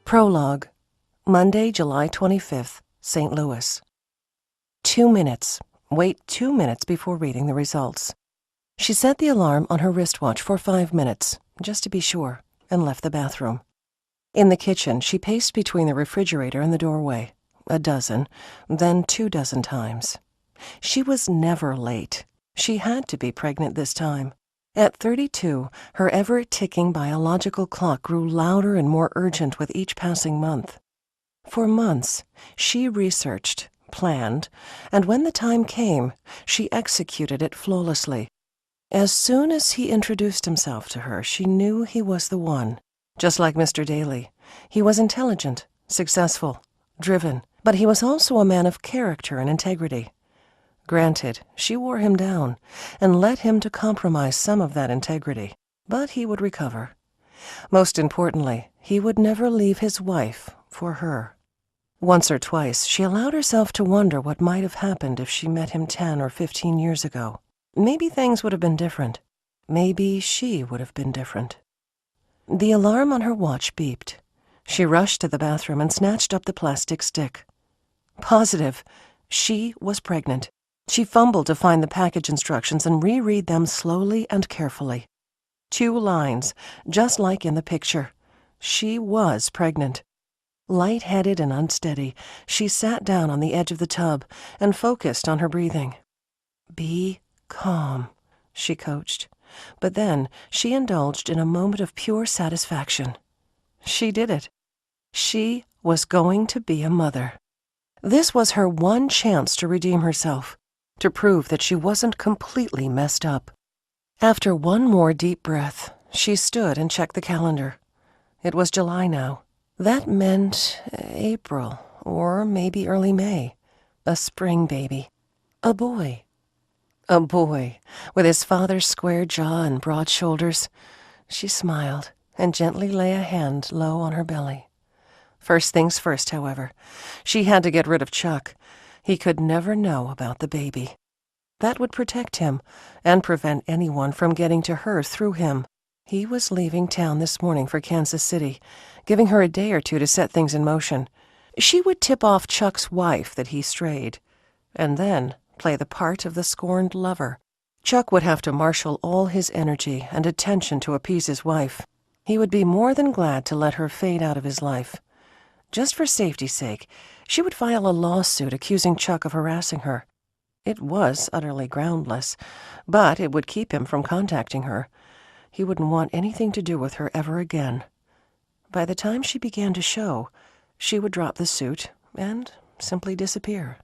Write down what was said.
Prologue, Monday, July 25th, St. Louis. 2 minutes. Wait 2 minutes before reading the results. She set the alarm on her wristwatch for 5 minutes, just to be sure, and left the bathroom. In the kitchen, she paced between the refrigerator and the doorway, a dozen, then 24 times. She was never late. She had to be pregnant this time. At 32, her ever-ticking biological clock grew louder and more urgent with each passing month. For months, she researched, planned, and when the time came, she executed it flawlessly. As soon as he introduced himself to her, she knew he was the one. Just like Mr. Daly, he was intelligent, successful, driven, but he was also a man of character and integrity. Granted, she wore him down and led him to compromise some of that integrity, but he would recover. Most importantly, he would never leave his wife for her. Once or twice, she allowed herself to wonder what might have happened if she met him 10 or 15 years ago. Maybe things would have been different. Maybe she would have been different. The alarm on her watch beeped. She rushed to the bathroom and snatched up the plastic stick. Positive, she was pregnant. She fumbled to find the package instructions and reread them slowly and carefully. 2 lines, just like in the picture. She was pregnant. Light-headed and unsteady, she sat down on the edge of the tub and focused on her breathing. "Be calm," she coached. But then she indulged in a moment of pure satisfaction. She did it. She was going to be a mother. This was her one chance to redeem herself, to prove that she wasn't completely messed up. After one more deep breath, she stood and checked the calendar. It was July now. That meant April, or maybe early May. A spring baby. A boy. A boy, with his father's square jaw and broad shoulders. She smiled and gently lay a hand low on her belly. First things first, however. She had to get rid of Chuck. He could never know about the baby. That would protect him and prevent anyone from getting to her through him. He was leaving town this morning for Kansas City, giving her a day or two to set things in motion. She would tip off Chuck's wife that he strayed, and then play the part of the scorned lover. Chuck would have to marshal all his energy and attention to appease his wife. He would be more than glad to let her fade out of his life. Just for safety's sake, she would file a lawsuit accusing Chuck of harassing her. It was utterly groundless, but it would keep him from contacting her. He wouldn't want anything to do with her ever again. By the time she began to show, she would drop the suit and simply disappear.